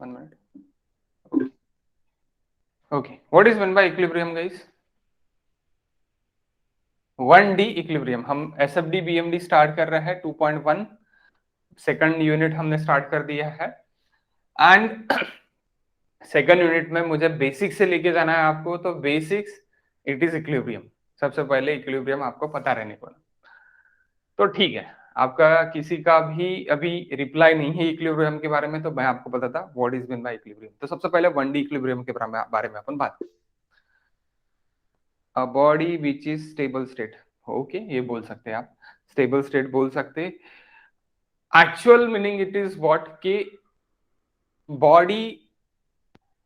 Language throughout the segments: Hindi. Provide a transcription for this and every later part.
1 minute. Okay, what is meant by equilibrium, guys? 1D equilibrium. हम SFD BMD स्टार्ट कर रहे हैं 2.1 सेकंड यूनिट हमने स्टार्ट कर दिया है. एंड सेकंड यूनिट में मुझे बेसिक्स से लेके जाना है आपको. तो बेसिक्स इट इज इक्विलिब्रियम. सबसे पहले इक्विलिब्रियम आपको पता रहने को. तो ठीक है, आपका किसी का भी अभी रिप्लाई नहीं है इक्विलिब्रियम के बारे में, तो मैं आपको बताता what is mean by equilibrium. तो सबसे पहले 1D इक्विलिब्रियम के बारे में अपन बात. A body which is stable state. Okay, ये बोल सकते हैं आप, स्टेबल स्टेट बोल सकते. Actual meaning it is what के बॉडी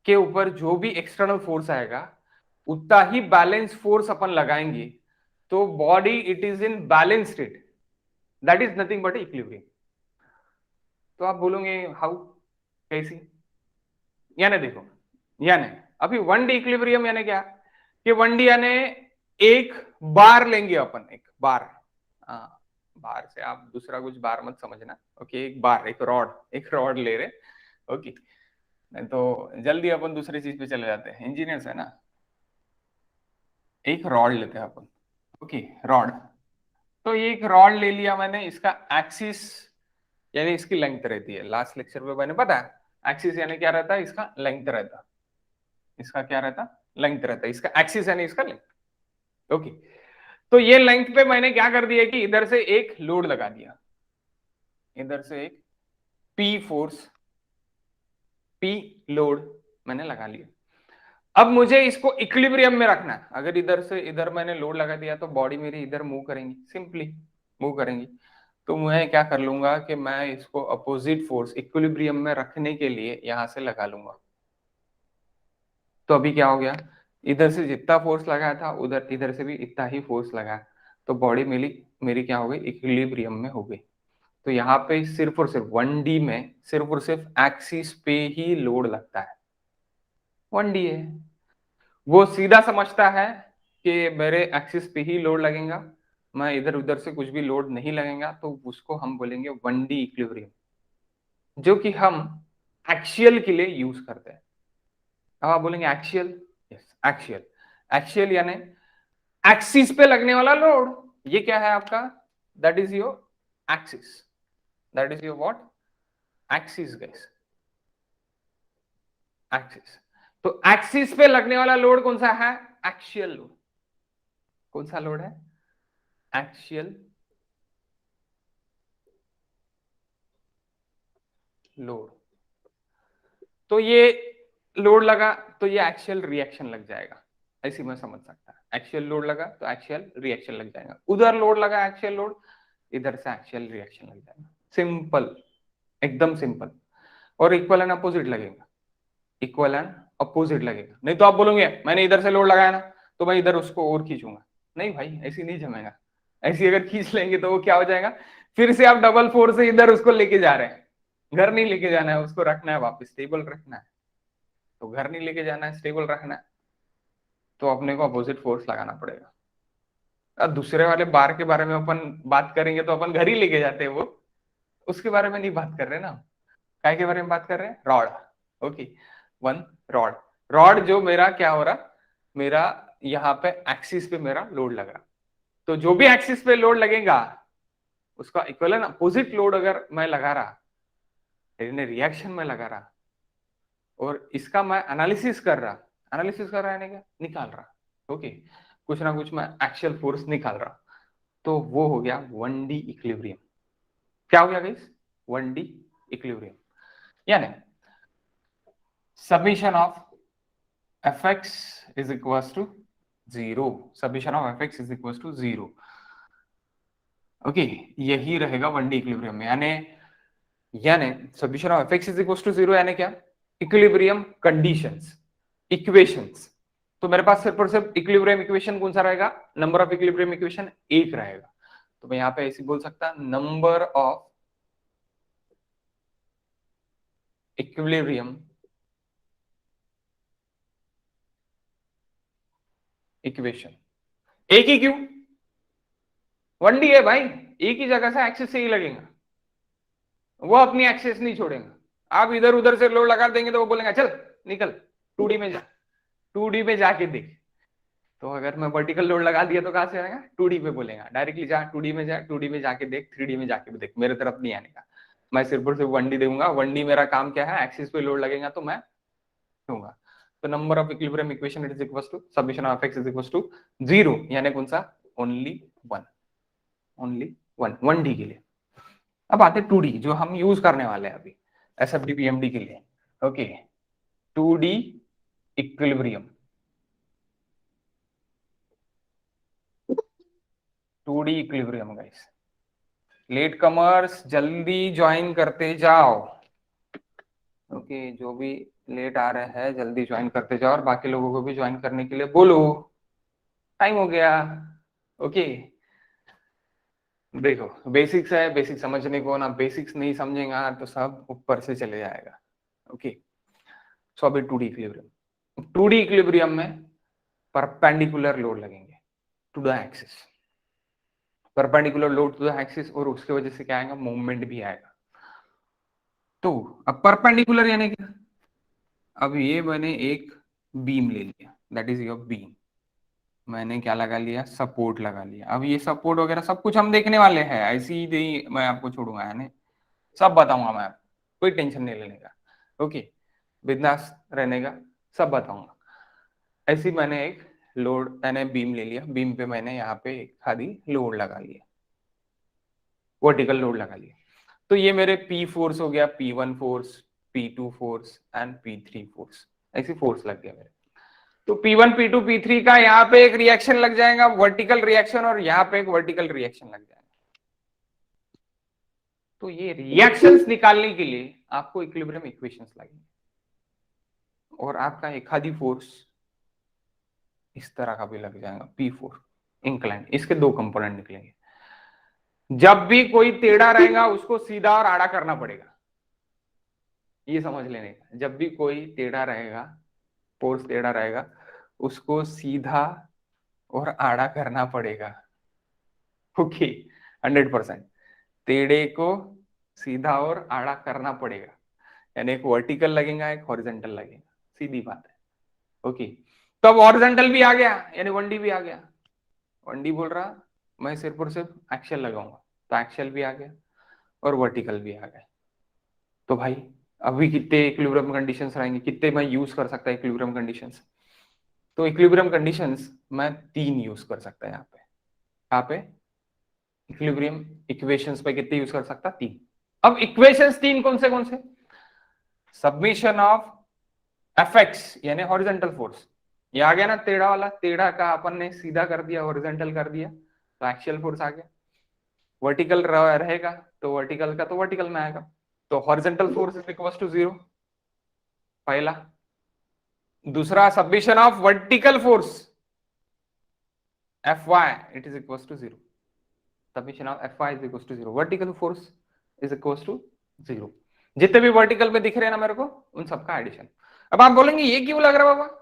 के ऊपर जो भी एक्सटर्नल फोर्स आएगा उतना ही बैलेंस फोर्स अपन लगाएंगे, तो body it is in balance state. That is nothing but equilibrium. तो आप बोलोगे हाउ, कैसी? यानी देखो, यानी अभी 1D इक्विलिब्रियम यानी क्या कि 1D यानी एक बार लेंगे अपन, एक बार. हाँ, बार से आप दूसरा कुछ बार मत समझना. ओके, एक बार, एक रॉड ले रहे. ओके, नहीं तो जल्दी अपन दूसरी चीज पे चले जाते हैं. इंजीनियर्स है ना. एक रॉड लेते हैं अपन. Okay, rod. तो ये एक रॉड ले लिया मैंने. इसका एक्सिस यानी इसकी लेंथ रहती है. लास्ट लेक्चर में मैंने पता है एक्सिस यानी क्या रहता है, इसका लेंथ रहता. इसका क्या रहता, लेंथ रहता है. इसका एक्सिस यानी इसका लेंथ. ओके, तो ये लेंथ पे मैंने क्या कर दिया कि इधर से एक लोड लगा दिया. इधर से एक पी फोर्स, पी लोड मैंने लगा लिया. अब मुझे इसको इक्विलिब्रियम में रखना है. अगर इधर से इधर मैंने लोड लगा दिया तो बॉडी मेरी इधर मूव करेंगी, सिंपली मूव करेंगी. तो मैं क्या कर लूंगा कि मैं इसको अपोजिट फोर्स इक्विलिब्रियम में रखने के लिए यहां से लगा लूंगा. तो अभी क्या हो गया, इधर से जितना फोर्स लगाया था उधर इधर से भी इतना ही फोर्स लगाया. तो बॉडी मेरी मेरी क्या हो गई, इक्विलिब्रियम में हो गई. तो यहाँ पे सिर्फ और सिर्फ 1D में सिर्फ और सिर्फ एक्सिस पे ही लोड लगता है. 1D है, वो सीधा समझता है कि मेरे एक्सिस पे ही लोड लगेगा, मैं इधर उधर से कुछ भी लोड नहीं लगेगा. तो उसको हम बोलेंगे 1D इक्विलिब्रियम, जो कि हम एक्सियल के लिए यूज करते हैं. अब आप बोलेंगे एक्सियल. Yes, axial. एक्सियल यानी एक्सिस पे लगने वाला लोड. ये क्या है आपका, that is your axis. That is your what, axis guys, axis. तो एक्सिस पे लगने वाला लोड कौन सा है, एक्सियल लोड. कौन सा लोड है, एक्सियल लोड. तो ये लोड लगा तो ये एक्सियल रिएक्शन लग जाएगा. ऐसी मैं समझ सकता. एक्सियल लोड लगा तो एक्सियल रिएक्शन लग जाएगा. उधर लोड लगा एक्सियल लोड, इधर से एक्सियल रिएक्शन लग जाएगा. सिंपल, एकदम सिंपल. और इक्वल एंड अपोजिट लगेगा, इक्वल एंड अपोजिट लगेगा. नहीं तो आप बोलोगे मैंने इधर से लोड लगाया ना तो मैं इधर उसको और खींचूंगा. नहीं भाई, ऐसी नहीं जमेगा. ऐसी अगर खींच लेंगे तो वो क्या हो जाएगा, फिर से आप डबल फोर्स से इधर उसको लेके जा रहे हैं. घर नहीं लेके जाना है, उसको रखना है वापस, स्टेबल रखना है. तो घर नहीं लेके जाना है, स्टेबल रखना है, तो अपने को अपोजिट फोर्स लगाना पड़ेगा. अब दूसरे वाले बार के बारे में अपन बात करेंगे तो अपन घर ही लेके जाते हैं, वो उसके बारे में नहीं बात कर रहे ना. काय के बारे में बात कर रहे हैं, rod. Okay, one rod. Rod जो मेरा क्या हो रहा, मेरा यहाँ पे एक्सिस पे मेरा लोड लग रहा. तो जो भी एक्सिस पे लोड लगेगा उसका इक्विवेलेंट अपोजिट लोड अगर मैं लगा रहा, रिएक्शन में लगा रहा, और इसका मैं एनालिसिस कर रहा. एनालिसिस कर रहा है क्या, निकाल रहा. ओके, कुछ ना कुछ मैं एक्चुअल फोर्स निकाल रहा. तो वो हो गया 1D इक्विलिब्रियम. क्या हो गया गाइस, 1D इक्विलिब्रियम. यानी summation of fx is equals to 0. Summation of fx is equals to 0. Okay, यही रहेगा 1D इक्विलिब्रियम में. यानी summation of fx is equals to 0 यानी क्या, इक्विलिब्रियम कंडीशंस, इक्वेशंस. तो मेरे पास सिर्फ और सिर्फ इक्विलिब्रियम इक्वेशन कौन सा रहेगा, नंबर ऑफ इक्विलिब्रियम इक्वेशन एक रहेगा. तो मैं यहाँ पे ऐसे बोल सकता, नंबर ऑफ इक्विलिब्रियम इक्वेशन. एक ही क्यों, 1D है भाई, एक ही जगह से एक्सिस से ही लगेगा, वो अपनी एक्सिस नहीं छोड़ेगा. आप इधर उधर से लोड लगा देंगे तो वो बोलेंगे चल निकल 2D में जा, 2D में जाके देख। तो अगर मैं वर्टिकल लोड लगा दिया तो कहां से आएगा, 2D पे बोलेगा डायरेक्टली जा 2D में जा, 2D में जाके देख, 3D में जाके भी देख, मेरे तरफ नहीं आने का। मैं सिर्फ और सिर्फ 1D दूंगा। 1D मेरा काम क्या है, एक्सिस पे लोड लगेगा तो मैं दूंगा। तो number of equilibrium equation is equal to summation of x is equal to 0, यानी कौन सा, ओनली 1, ओनली 1, 1D के लिए। अब आते 2D जो हम यूज करने वाले हैं अभी एसएफडी पीएमडी के लिए। Okay, 2D equilibrium, 2D equilibrium guys. Latecomers जल्दी ज्वाइन करते जाओ। ओके, जो भी लेट आ रहे हैं जल्दी ज्वाइन करते जाओ और बाकी लोगों को भी ज्वाइन करने के लिए बोलो, टाइम हो गया। ओके, देखो बेसिक्स है, बेसिक समझने को ना, बेसिक्स नहीं समझेगा तो सब ऊपर से चले जाएगा। ओके, सो अभी 2D इक्विलिब्रियम, 2D इक्विलिब्रियम में परपेंडिकुलर लोड लगेंगे to the axis, perpendicular load to the axis, और उसके वजह से क्या आएगा, मूवमेंट भी आएगा। तो अब परपेंडिकुलर यानी क्या, अब ये मैंने एक बीम ले लिया, दैट इज योर बीम, मैंने क्या लगा लिया, सपोर्ट लगा लिया। अब ये सपोर्ट वगैरह सब कुछ हम देखने वाले हैं, ऐसे ही नहीं मैं आपको छोड़ूंगा, यानी सब बताऊंगा मैं आपको, कोई टेंशन नहीं लेने का। ओके, बिंदास रहने का, सब बताऊंगा। ऐसी मैंने एक लोड मैंने बीम ले लिया, बीम पे मैंने यहाँ पे एक खाली लोड लगा लिया, वर्टिकल लोड लगा लिया। तो ये मेरे P फोर्स हो गया, P1 force, P2 force and P3 force, ऐसी फोर्स लग गया मेरे। तो P1 P2 P3 का यहाँ पे एक रिएक्शन लग जाएगा, वर्टिकल रिएक्शन, और यहाँ पे एक वर्टिकल रिएक्शन लग जाएगा। तो ये रिएक्शंस निकालने के लिए आपको इक्विलिब्रियम इक्वेशंस लगेंगे, और आपका एक आधी फोर्स इस तरह का भी लग जाएगा, P4 इंक्लाइन, इसके दो कंपोनेंट निकलेंगे। जब भी कोई टेढ़ा रहेगा उसको सीधा और आड़ा करना पड़ेगा, ये समझ लेने का। जब भी कोई टेढ़ा रहेगा, फोर्स टेढ़ा रहेगा, उसको सीधा और आड़ा करना पड़ेगा। ओके, 100% टेढ़े को सीधा और आड़ा करना पड़ेगा, यानी एक वर्टिकल लगेगा एक हॉरिजॉन्टल लगेगा, सीधी बात है। ओके, तो अब हॉरिजॉन्टल भी आ गया, यानी 1D भी आ गया। 1D बोल रहा मैं सिर्फ और सिर्फ एक्सियल लगाऊंगा, तो एक्सियल भी आ गया और वर्टिकल भी आ गया। तो भाई अभी कितने इक्विलिब्रियम कंडीशंस रहेंगे, कितने मैं यूज कर सकता है इक्विलिब्रियम कंडीशंस। तो इक्विलिब्रियम कंडीशंस मैं 3 यूज कर सकता है यहाँ पे इक्विलिब्रियम इक्वेशंस पे कितने यूज कर सकता, 3। अब इक्वेशंस 3 कौन से, सबमिशन ऑफ एफएक्स यानी हॉरिजॉन्टल फोर्स, ये आ गया ना, टेढ़ा वाला, टेढ़ा का अपन ने सीधा कर दिया, हॉरिजॉन्टल कर दिया, तो एक्सियल फोर्स आ गया। वर्टिकल रहेगा तो वर्टिकल का तो वर्टिकल में आएगा, तो horizontal force is equal to 0, पहला। दूसरा, summation of vertical force Fy it is equal to 0, summation of Fy is equal to 0, vertical force is equal to 0। जितने भी वर्टिकल में दिख रहे हैं ना मेरे को, उन सबका एडिशन। अब आप बोलेंगे ये क्यों लग रहा है बाबा,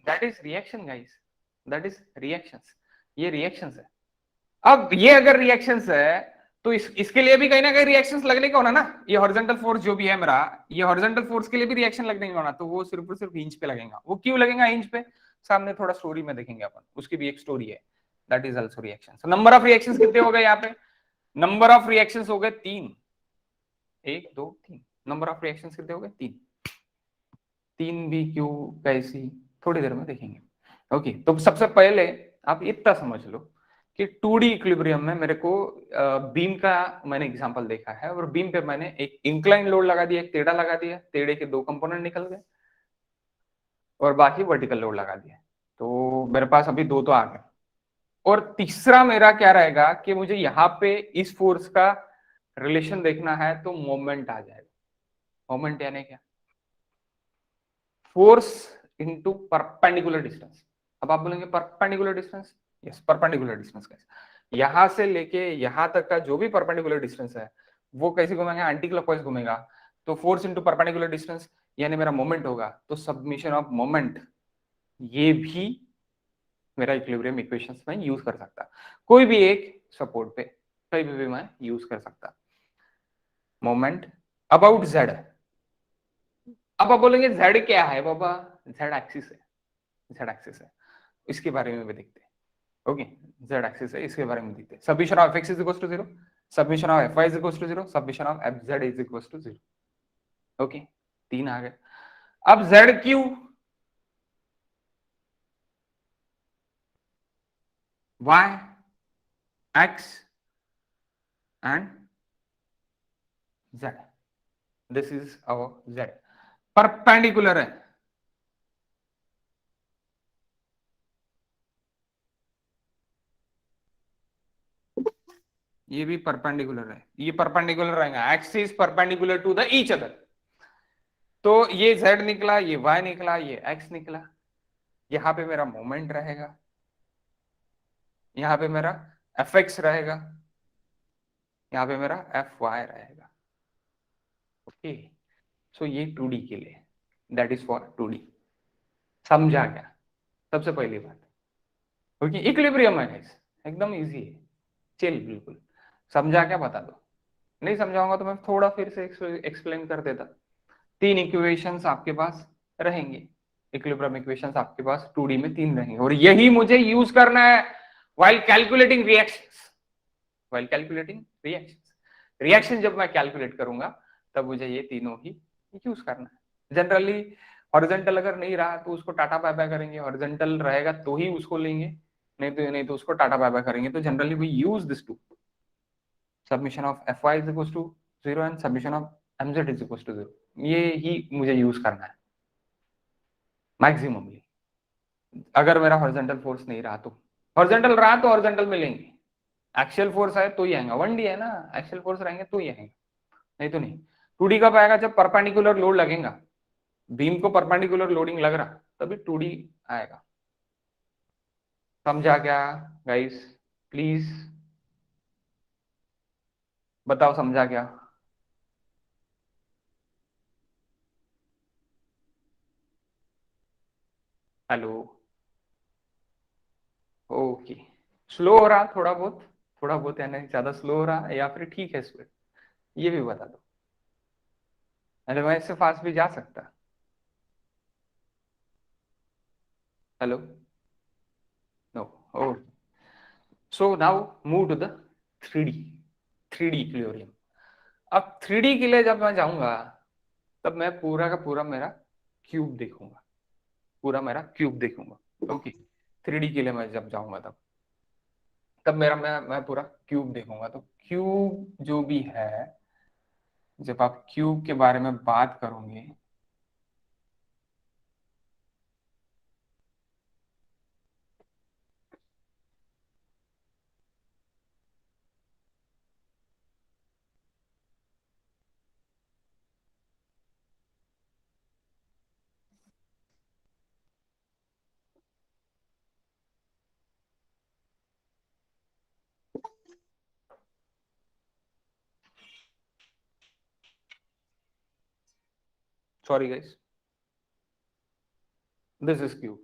that is reaction guys, that is reactions, ये रिएक्शंस है। अब ये अगर रिएक्शंस है तो इसके लिए भी कहीं ना कहीं रिएक्शंस लगने का होना ना, ये हॉरिजॉन्टल फोर्स जो भी है मेरा, ये हॉरिजॉन्टल फोर्स के लिए भी रिएक्शन लगने का होना, तो वो सिर्फ और सिर्फ हिंज पे लगेगा। वो क्यों लगेगा हिंज पे, सामने थोड़ा स्टोरी में देखेंगे अपन, उसकी भी एक स्टोरी है, that is also reaction. So number of reactions कितने हो गए यहाँ पे, नंबर ऑफ रिएक्शंस हो गए 3, 1 2 3, नंबर ऑफ रिएक्शंस कितने हो गए 3, 3 भी क्यों कैसी, थोड़ी देर में देखेंगे। ओके, तो सबसे पहले आप इतना समझ लो कि 2D इक्विलिब्रियम में मेरे को बीम का मैंने एग्जांपल देखा है, और बीम पे मैंने एक इंक्लाइन लोड लगा दिया, एक टेढ़ा लगा दिया, टेढ़े के 2 कंपोनेंट निकल गए, और बाकी वर्टिकल लोड लगा दिया। तो मेरे पास अभी 2 तो आ गए, और तीसरा मेरा क्या रहेगा कि मुझे यहाँ पे इस फोर्स का रिलेशन देखना है, तो मोमेंट आ जाएगा। मोमेंट यानी क्या, फोर्स इनटू परपेंडिकुलर डिस्टेंस। अब आप बोलेंगे perpendicular distance, yes perpendicular distance कैसे, यहां से लेके यहां तक का जो भी परपेंडिकुलर डिस्टेंस है वो कैसे घूमेगा, एंटी क्लॉकवाइज घूमेगा, तो फोर्स इनटू परपेंडिकुलर डिस्टेंस यानी मेरा मोमेंट होगा, तो सबमिशन ऑफ मोमेंट, ये भी मेरा इक्विलिब्रियम इक्वेशंस में यूज कर सकता, कोई भी एक सपोर्ट पे कहीं भी मैं यूज कर सकता। मोमेंट अबाउट जेड अब आप बोलेंगे जेड क्या है बाबा, जेड एक्सिस है, जेड एक्सिस है, इसके बारे में भी देखते हैं। ओके, जेड एक्सिस है, इसके बारे में देखते हैं। Summation of x is equal to 0, summation of F Y is equal to 0, summation of F Z is equal to 0। Okay, तीन आ गए। अब Z Q, Y, X and Z, this is our Z, perpendicular है। ये भी परपेंडिकुलर है, ये परपेंडिकुलर रहेगा, axis perpendicular to the each other. तो ये z निकला, ये y निकला, ये x निकला, यहां पे मेरा मोमेंट रहेगा, यहां पे मेरा fx रहेगा, यहां पे मेरा fy रहेगा। ओके, सो ये 2D के लिए, दैट इज फॉर 2D। समझा क्या? सबसे पहली बात, ओके, इक्विलिब्रियम है गाइस, एकदम इजी है, चिल बिल्कुल। समझा क्या? बता दो। नहीं समझाऊंगा तो मैं थोड़ा फिर से एक्सप्लेन कर देता। तीन इक्वेशंस आपके पास रहेंगे, इक्विलिब्रियम इक्वेशंस आपके पास 2D में तीन रहेंगे, और यही मुझे यूज करना है while calculating reactions, while calculating reactions. Reaction जब मैं कैलकुलेट करूंगा तब मुझे ये तीनों ही यूज करना है। जनरली हॉरिजॉन्टल अगर नहीं रहा तो उसको टाटा बाय बाय करेंगे, हॉरिजॉन्टल रहेगा तो ही उसको लेंगे, नहीं तो उसको टाटा बाय बाय करेंगे। तो generally we use this two, summation of F Y is equal to 0 and summation of M Z is equal to 0। ये ही मुझे यूज करना है मैक्सिममली। अगर मेरा हॉरिजॉन्टल फोर्स नहीं रहा तो, हॉरिजॉन्टल रहा तो हॉरिजॉन्टल में लेंगे, एक्सियल फोर्स है तो ही आएगा, 1D है ना, एक्सियल फोर्स रहेंगे तो ही आएगा, नहीं तो नहीं। 2D कब आएगा? जब परपेंडिकुलर लोड लगेगा, बीम को परपेंडिकुलर लोडिंग लग रहा तभी 2D आएगा। समझा क्या गाइस? प्लीज बताओ, समझा क्या? Hello, okay. स्लो हो रहा थोड़ा बहुत, थोड़ा बहुत यानी ज्यादा स्लो हो रहा या फिर ठीक है स्पीड, ये भी बता दो, अरे मैं इससे फास्ट भी जा सकता। Hello, no, oh, so now move to the 3D, 3D equilibrium. अब 3D के लिए जब मैं जाऊंगा तब मैं पूरा का पूरा मेरा क्यूब देखूंगा, पूरा मेरा क्यूब देखूंगा। ओके, 3D के लिए मैं जब जाऊंगा तब मेरा मैं पूरा क्यूब देखूंगा। तो क्यूब जो भी है, जब आप क्यूब के बारे में बात करोगे, sorry guys, this is cube,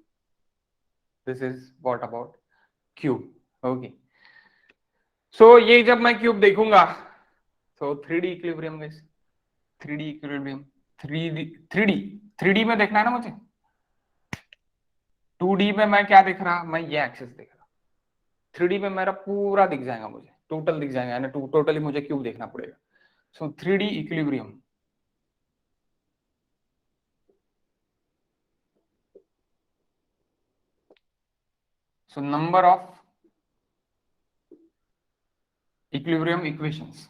this is what about cube. Okay, so ये जब मैं क्यूब देखूंगा तो 3D equilibrium guys, 3D equilibrium, 3D, 3D, 3D में देखना है ना मुझे। 2D में मैं क्या देख रहा? मैं ये एक्सिस देख रहा। 3D में मेरा पूरा दिख जाएगा, मुझे टोटल दिख जाएगा, यानी टोटली मुझे क्यूब देखना पड़ेगा। सो 3D equilibrium, so number of equilibrium equations,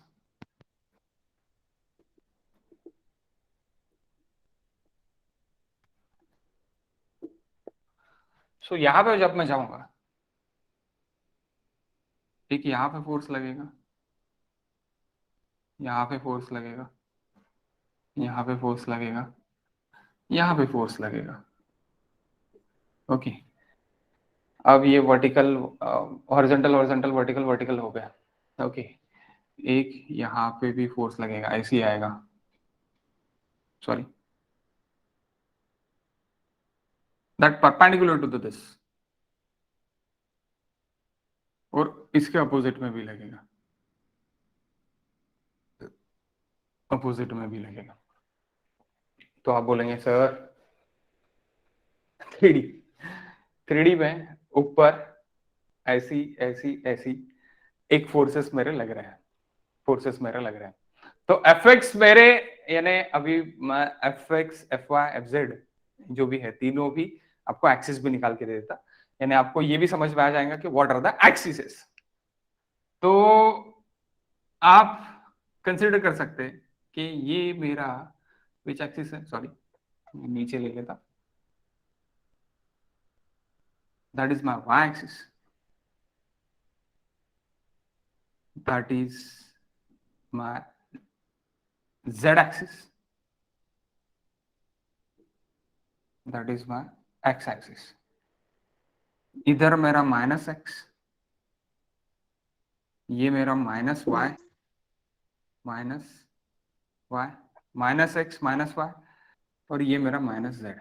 so यहां पे जब मैं जाऊंगा, ठीक, यहां पे फोर्स लगेगा, यहां पे फोर्स लगेगा, यहां पे फोर्स लगेगा, यहां पे फोर्स लगेगा। ओके, अब ये vertical, horizontal horizontal vertical vertical हो गया। ओके, एक यहाँ पे भी फोर्स लगेगा, ऐसे ही आएगा, sorry, that perpendicular to this, और इसके अपोजिट में भी लगेगा, अपोजिट में भी लगेगा। तो आप बोलेंगे सर 3D, 3D में ऊपर ऐसी ऐसी ऐसी एक फोर्सेस मेरे लग रहे हैं, फोर्सेस मेरे लग रहे हैं। तो एफ एक्स मेरे, यानी अभी मैं F X, F Y, F Z जो भी है तीनों भी आपको एक्सिस भी निकाल के दे देता, यानी आपको ये भी समझ में आ जाएगा कि व्हाट आर द एक्सिस। तो आप कंसिडर कर सकते हैं कि ये मेरा विच एक्सिस है, सॉरी नीचे ले लेता, that is my Y axis, that is my Z axis, that is my X axis. इधर मेरा माइनस एक्स, ये मेरा minus Y, minus Y, minus X minus Y, और ये मेरा माइनस जेड।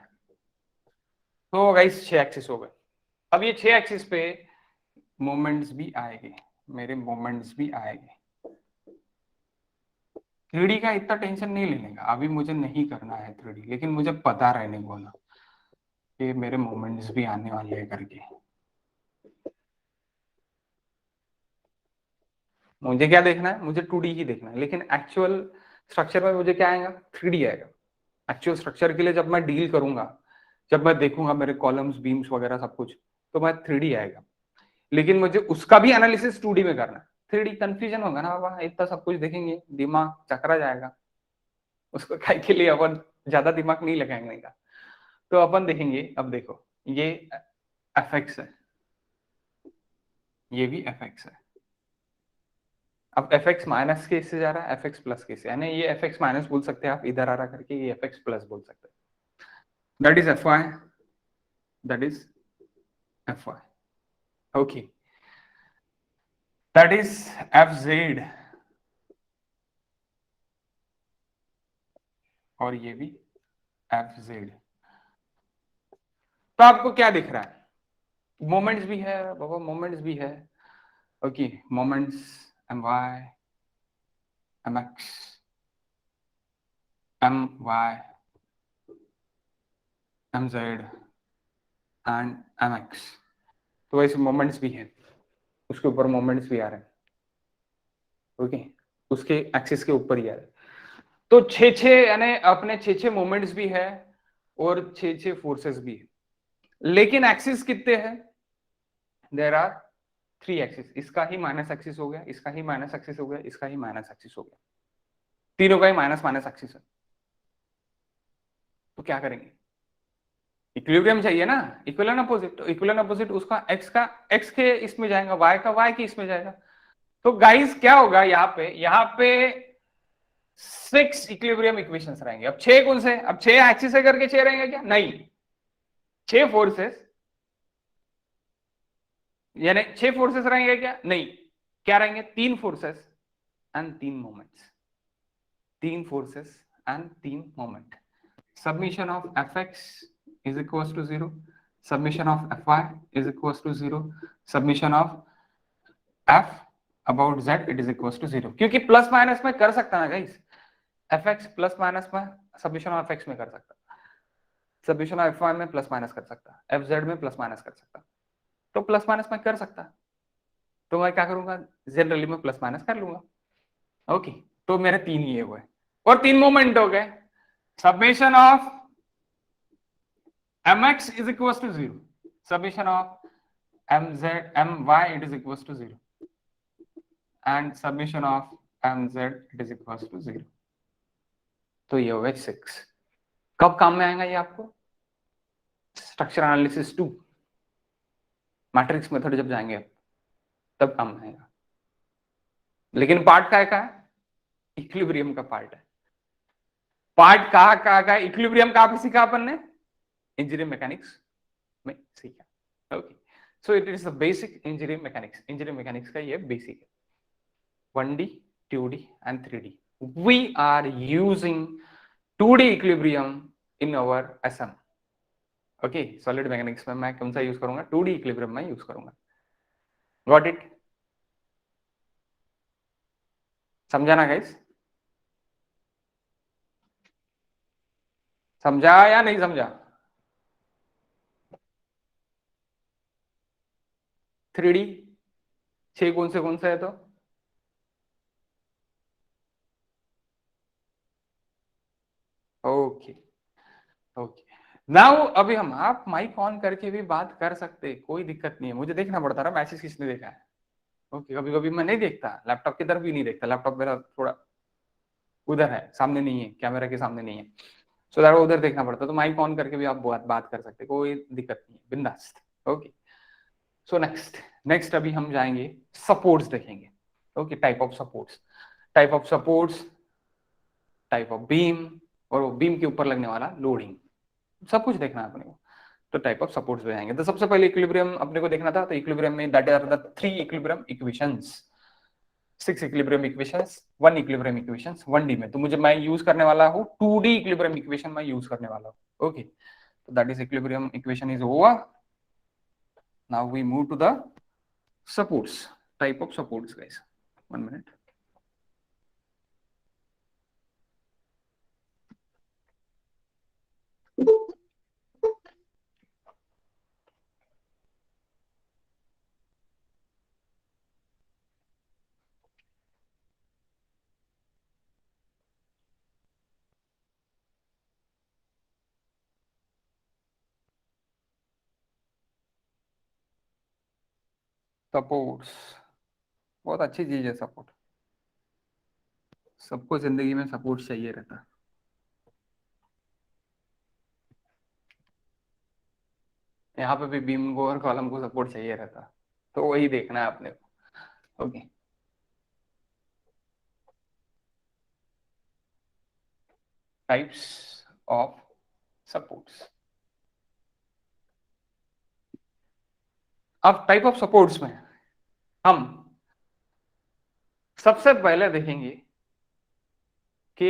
तो गाइस 6 एक्सिस हो गए। अब ये 6 एक्सिस पे मोमेंट्स भी आएंगे, मेरे मोमेंट्स भी आएंगे। 3D का इतना टेंशन नहीं लेने का, अभी मुझे नहीं करना है 3D, लेकिन मुझे पता रहने को ना कि मेरे मोमेंट्स भी आने वाले हैं करके। मुझे क्या देखना है, मुझे 2D ही देखना है, लेकिन एक्चुअल स्ट्रक्चर में मुझे क्या आएगा, 3D आएगा। एक्चुअल स्ट्रक्चर के लिए जब मैं डील करूंगा, जब मैं देखूंगा मेरे कॉलम्स बीम्स वगैरह सब कुछ, तो मैं 3D आएगा, लेकिन मुझे उसका भी एनालिसिस 2D में करना है। 3D कंफ्यूजन होगा ना बाबा, इतना सब कुछ देखेंगे दिमाग चकरा जाएगा, उसको काय के लिए अपन ज्यादा दिमाग नहीं लगाएंगे का। तो अपन देखेंगे, अब देखो ये एफ एक्स है, ये भी एफ एक्स है। अब एफ एक्स माइनस के इससे जा रहा है, एफ एक्स प्लस के से, यानी ये एफ एक्स माइनस बोल सकते हैं आप, इधर आ रहा करके ये एफ एक्स प्लस बोल सकते हैं। That is F Y, that is F Y, okay, that is F Z, और ये भी एफ जेड। तो आपको क्या दिख रहा है, मोमेंट्स भी है बाबा, मोमेंट्स भी है, okay, moments M Y, M X, M Y, M Z and M X. तो वैसे मोमेंट्स भी है, उसके ऊपर मोमेंट्स भी आ रहे हैं, ओके, उसके एक्सिस के ऊपर ही आ रहे हैं। तो छे छे, यानी अपने छे छे मोमेंट्स भी है और छे छे फोर्सेस भी है, लेकिन एक्सिस कितने हैं, देर आर 3 एक्सिस। इसका ही माइनस एक्सिस हो गया, इसका ही माइनस एक्सिस हो गया, इसका ही माइनस एक्सिस हो गया, तीनों का ही माइनस माइनस एक्सिस है। तो क्या करेंगे, इक्विलिब्रियम चाहिए ना, इक्विवेलेंट अपोजिट। तो इक्विवेलेंट अपोजिट उसका एक्स के इसमें जाएगा, वाई का वाई के इसमें जाएगा। तो गाइस क्या होगा यहाँ पे 6 इक्विलिब्रियम इक्वेशंस रहेंगे। अब 6 कौन से, अब 6 एक्सिस से करके 6 रहेंगे क्या, नहीं, 6 फोर्सेस, यानी 6 फोर्सेस रहेंगे क्या, नहीं, क्या रहेंगे, 3 forces and 3 moments, 3 forces and 3 moment. Summation of fx is equals to 0, summation of fy is equals to 0, summation of f about z it is equals to 0। क्योंकि प्लस माइनस में कर सकता ना गाइस, fx प्लस माइनस में सब्मिशन ऑफ fx में कर सकता, सब्मिशन ऑफ fy में प्लस माइनस कर सकता, fz में प्लस माइनस कर सकता, तो प्लस माइनस में कर सकता, तो मैं क्या करूंगा, जनरली में प्लस माइनस कर लूंगा, ओके। तो मेरे 3 ये हुए और 3 मोमेंट हो गए, submission of mx is equals to 0, summation of my it is equals to 0, and summation of mz it is equals to 0। तो ये हो गए 6। कब काम में आएगा ये आपको, स्ट्रक्चर एनालिसिस 2, मैट्रिक्स मेथड जब जाएंगे तब काम में आएगा। लेकिन पार्ट का है, इक्विलिब्रियम का पार्ट है। पार्ट कहाँ का, इक्विलिब्रियम कहाँ पे सीखा अपन ने, इंजीनियरिंग मैकेनिक्स में सीखा, okay. So it is the basic engineering mechanics, engineering mechanics का ये बेसिक है, 1D, 2D and 3D। We are using 2D equilibrium in our SM, okay। Solid mechanics में मैं कौन सा यूज करूंगा, 2D इक्विलिब्रियम में यूज करूंगा, गॉट इट, समझा ना गाइस। समझा या नहीं समझा? 3D 6 कौन से है तो? Okay okay. नाउ अभी हम आप माइक ऑन करके भी बात कर सकते, कोई दिक्कत नहीं है, मुझे देखना पड़ता है मैसेज किसने देखा है। ओके, कभी कभी मैं नहीं देखता, लैपटॉप की तरफ भी नहीं देखता, लैपटॉप मेरा थोड़ा उधर है, सामने नहीं है, कैमरा के सामने नहीं है, सो दैट उधर देखना पड़ता है। तो माइक ऑन करके भी आप बात कर सकते, कोई दिक्कत नहीं है, बिंदास। ओके, सो नेक्स्ट नेक्स्ट अभी हम जाएंगे, सपोर्ट्स देखेंगे। Okay, type of supports, type of supports, type of beam, और वो बीम के ऊपर लगने वाला लोडिंग, सब कुछ देखना है अपने को। तो टाइप ऑफ सपोर्ट्स पे आएंगे। तो सबसे पहले इक्विलिब्रियम अपने को देखना था, तो इक्विलिब्रियम में that are the 3 equilibrium equations, 6 equilibrium equations, 1 equilibrium equations 1D में। तो मुझे मैं यूज करने वाला हूँ 2D इक्विलिब्रियम इक्वेशन मैं यूज करने वाला हूँ। ओके, तो that is equilibrium equation is over. Now we move to the supports, type of supports guys, 1 minute. Supports बहुत अच्छी चीज है सपोर्ट, सबको जिंदगी में सपोर्ट चाहिए रहता। यहाँ पे भी बीम को और कॉलम को सपोर्ट चाहिए रहता, तो वही देखना है अपने को। Okay, types of supports. अब टाइप ऑफ सपोर्ट्स में हम सबसे पहले देखेंगे कि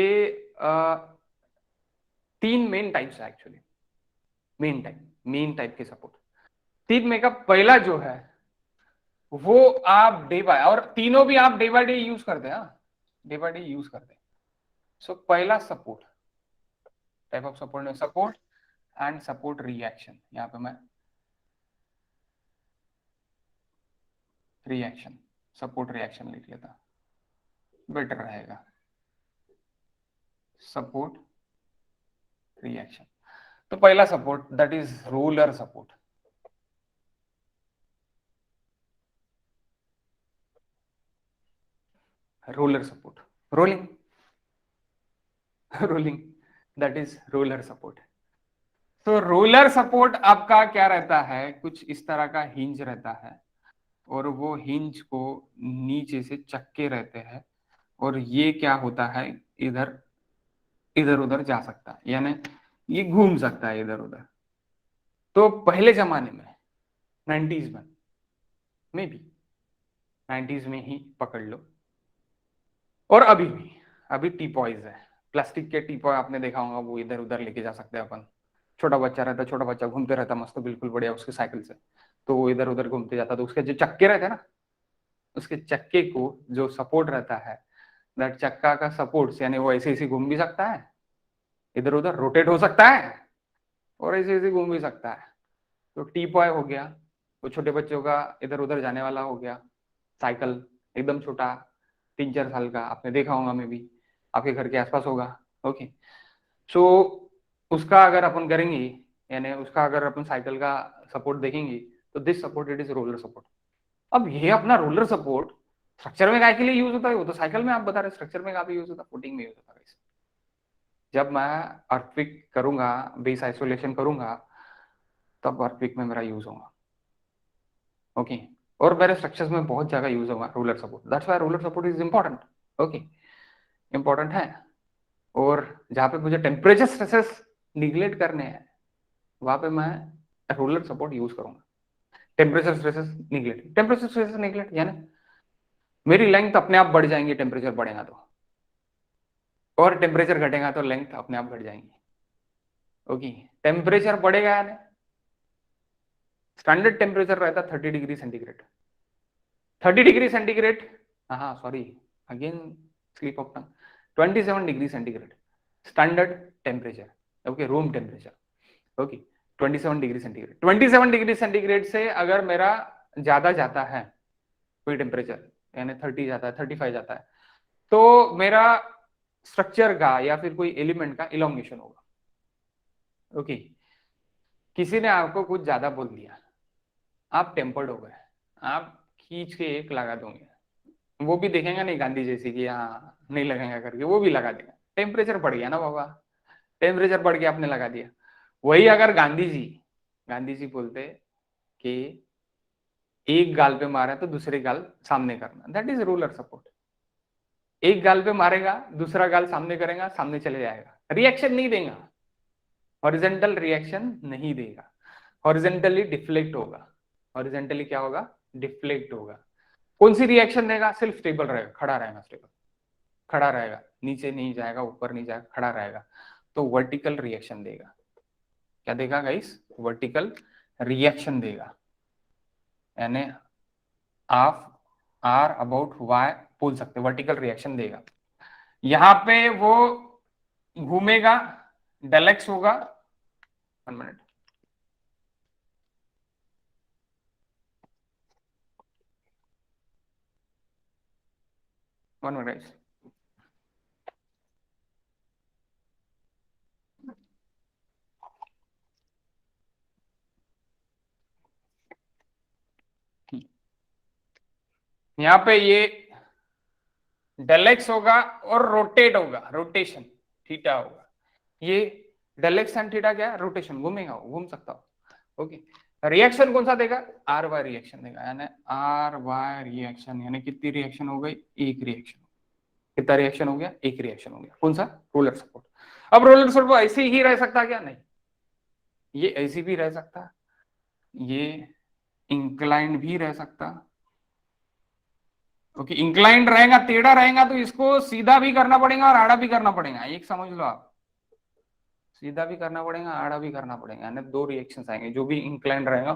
3 मेन टाइप्स है एक्चुअली, मेन टाइप के सपोर्ट 3 में का पहला जो है वो आप डे बाय, और तीनों भी आप डे बाय डे यूज करते हैं, डे बाय डे यूज करते हैं। सो पहला सपोर्ट, टाइप ऑफ सपोर्ट में सपोर्ट एंड सपोर्ट रिएक्शन, यहाँ पे मैं रिएक्शन, सपोर्ट रिएक्शन लिख लेता, बेटर रहेगा, सपोर्ट रिएक्शन। तो पहला support that is roller support, roller support, rolling rolling, that is roller support. तो रोलर सपोर्ट आपका क्या रहता है, कुछ इस तरह का हिंज रहता है, और वो हिंज को नीचे से चक्के रहते हैं, और ये क्या होता है, इधर इधर उधर जा सकता है, यानी ये घूम सकता है इधर उधर। तो पहले जमाने में 90s में, मे बी 90s में ही पकड़ लो, और अभी भी, अभी टीपॉयज है, प्लास्टिक के टीपॉय आपने देखा होगा, वो इधर उधर लेके जा सकते हैं अपन। छोटा बच्चा रहता, छोटा बच्चा घूमते रहता मस्त बिल्कुल बढ़िया उसके साइकिल से, तो वो इधर उधर घूमते जाता, तो उसके जो चक्के रहते हैं ना, उसके चक्के को जो सपोर्ट रहता है, दैट चक्का का सपोर्ट, यानी वो ऐसे ऐसे घूम भी सकता है, इधर उधर रोटेट हो सकता है, और ऐसे ऐसे घूम भी सकता है। तो टी पॉय हो गया, वो छोटे बच्चों का इधर उधर जाने वाला हो गया, साइकिल एकदम छोटा, 3-4 साल का, आपने देखा होगा, में भी आपके घर के आसपास होगा। ओके, सो उसका अगर अपन करेंगे, यानी उसका अगर अपन साइकिल का सपोर्ट देखेंगे, तो this support it is roller support. अब ये अपना रोलर सपोर्ट स्ट्रक्चर में काय के लिए यूज होता है, वो तो साइकिल में आप बता रहे, स्ट्रक्चर में काफी यूज होता है, फुटिंग में यूज होता है। जब मैं अर्थक्वेक करूंगा, बेस आइसोलेशन करूंगा, तब अर्थक्वेक में मेरा यूज होगा। ओके, और मेरे स्ट्रक्चर्स में बहुत जगह यूज होगा roller support, that's why roller support is important. Okay, important है। और जहां पे मुझे टेम्परेचर स्ट्रेसेस निगलेक्ट करने हैं, वहां पे मैं रोलर सपोर्ट यूज करूंगा। Temperature stresses neglect, temperature stresses neglect, यानी मेरी लेंथ अपने आप बढ़ जाएंगी, टेम्परेचर बढ़ेगा तो, और टेम्परेचर घटेगा तो लेंथ अपने आप घट जाएंगी। ओके, टेम्परेचर बढ़ेगा, यानी स्टैंडर्ड टेम्परेचर रहता 30 डिग्री सेंटीग्रेड, 30 डिग्री सेंटीग्रेड, हाँ sorry, again slip of tongue, 27 degree centigrade standard temperature. Okay, room temperature. Okay, 27 degree centigrade. 27 degree centigrade से अगर मेरा ज्यादा जाता है कोई टेम्परेचर, यानी 30 जाता है, 35 जाता है, तो मेरा स्ट्रक्चर का या फिर कोई एलिमेंट का इलोंगेशन होगा। ओके, किसी ने आपको कुछ ज्यादा बोल दिया, आप टेम्पर्ड हो गए, आप खींच के एक लगा दोगे, वो भी देखेगा नहीं गांधी जैसी कि हाँ नहीं लगेगा करके, वो भी लगा देगा। टेम्परेचर बढ़ गया ना बाबा, टेम्परेचर बढ़ गया, आपने लगा दिया। वही अगर गांधी जी बोलते कि एक गाल पे मारा तो दूसरे गाल सामने करना, दैट इज रूलर सपोर्ट। एक गाल पे मारेगा, दूसरा गाल सामने करेगा, सामने चले जाएगा, रिएक्शन नहीं देगा, हॉरिजेंटल रिएक्शन नहीं देगा, हॉरिजेंटली डिफ्लेक्ट होगा। हॉरिजेंटली क्या होगा? डिफ्लेक्ट होगा। कौन सी रिएक्शन देगा? सिर्फ स्टेबल रहेगा, खड़ा रहेगा, स्टेबल खड़ा रहेगा, नीचे नहीं जाएगा, ऊपर नहीं जाएगा, खड़ा रहेगा, तो वर्टिकल रिएक्शन देगा। क्या देगा गाइस? वर्टिकल रिएक्शन देगा। यानी आप आर अबाउट वाई बोल सकते, वर्टिकल रिएक्शन देगा। यहां पे वो घूमेगा, डेलेक्स होगा। 1 मिनट, वन मिनट। यहाँ पे ये डेलेक्स होगा और रोटेट होगा, रोटेशन थीटा होगा। ये डेलेक्स एंड थीटा क्या है? रोटेशन, घूमेगा, घूम सकता हो। ओके, रिएक्शन कौन सा देगा? आर वाई रिएक्शन देगा, यानी आर वाई रिएक्शन, यानी कितनी रिएक्शन हो गई? एक रिएक्शन। कितना रिएक्शन हो गया? एक रिएक्शन हो गया। कौन सा? Roller support. अब रोलर सपोर्ट ऐसे ही रह सकता क्या? नहीं, ये ऐसी भी रह सकता, ये इंक्लाइंड भी रह सकता। क्योंकि इंक्लाइंड रहेगा, टेढ़ा रहेगा, तो इसको सीधा भी करना पड़ेगा और आड़ा भी करना पड़ेगा, एक समझ लो आप। सीधा भी करना पड़ेगा, आड़ा भी करना पड़ेगा, यानी दो रिएक्शंस आएंगे। जो भी इंक्लाइंड रहेगा,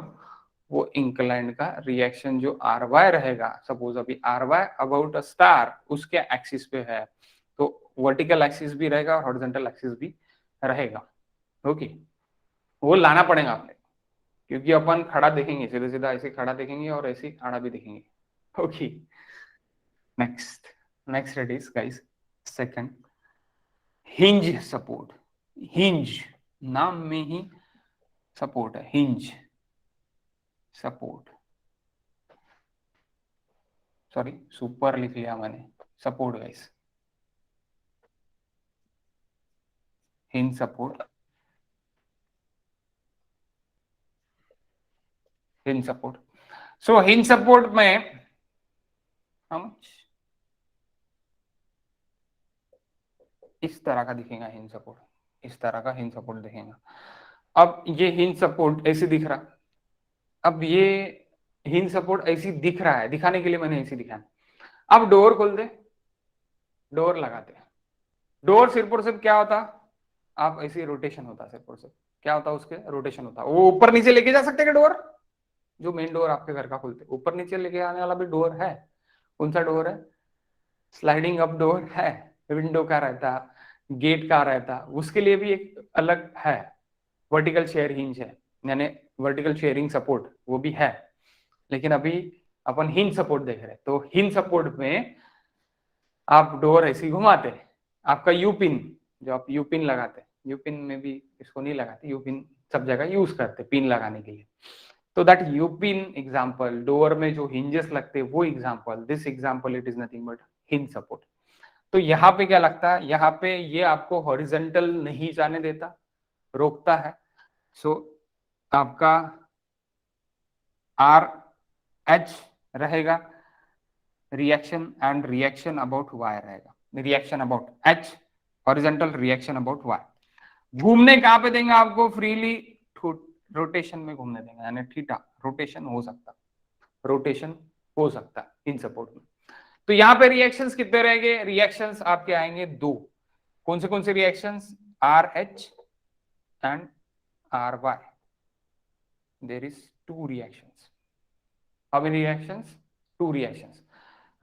वो इंक्लाइंड का रिएक्शन जो आर वाई रहेगा, सपोज अभी R Y about a star उसके एक्सिस पे है, तो वर्टिकल एक्सिस भी रहेगा और हॉरिजॉन्टल एक्सिस भी रहेगा। ओके, वो लाना पड़ेगा आपने, क्योंकि अपन खड़ा देखेंगे, सीधा सीधा ऐसे खड़ा देखेंगे और ऐसे आड़ा भी देखेंगे। Okay, next it is guys, second, hinge support. Hinge नाम में ही सपोर्ट है, हिंज सपोर्ट, सॉरी सुपर लिख लिया मैंने, support guys, hinge support, hinge support. So hinge support में हम इस तरह का दिखेगा हिंज सपोर्ट, इस तरह का हिंज सपोर्ट दिखेगा। अब ये हिंज सपोर्ट ऐसे दिख रहा, अब ये हिंज सपोर्ट ऐसी दिख रहा है, दिखाने के लिए मैंने ऐसे दिखाया। अब डोर खोल दे, डोर लगाते हैं, डोर सिर्फ और सिर्फ क्या होता? आप ऐसे रोटेशन होता, सिर्फ और सिर्फ क्या होता? उसके रोटेशन होता। वो ऊपर नीचे लेके जा सकते क्या डोर? जो मेन डोर आपके घर का खोलते, ऊपर नीचे लेके आने वाला भी डोर है। कौन सा डोर है? स्लाइडिंग अप डोर है, विंडो का रहता, गेट का रहता, उसके लिए भी एक अलग है। वर्टिकल शेयर हिंज है, यानी वर्टिकल शेयरिंग सपोर्ट, वो भी है। लेकिन अभी अपन हिंज सपोर्ट देख रहे हैं, तो हिंज सपोर्ट में आप डोर ऐसे ही घुमाते, आपका यू पिन, जो आप यू पिन लगाते, यू पिन में भी इसको नहीं लगाते, यू पिन सब जगह यूज करते पिन लगाने के लिए। तो that you pin example, door में जो हिंजेस लगते वो example, this example it is nothing but hinge support. तो यहाँ पे क्या लगता है? यहाँ पे ये आपको हॉरिजेंटल नहीं जाने देता, रोकता है। सो आपका आर एच रहेगा reaction, and reaction about Y रहेगा, reaction about H, horizontal reaction about Y. घूमने कहां पे देंगे आपको? फ्रीली रोटेशन में घूमने देंगे, यानी थीटा रोटेशन हो सकता, रोटेशन हो सकता इन सपोर्ट में। तो यहां पे रिएक्शंस कितने रहेंगे? रिएक्शंस आपके आएंगे दो। कौन से reactions? R H and R Y. There is two reactions. How many reactions? Two reactions.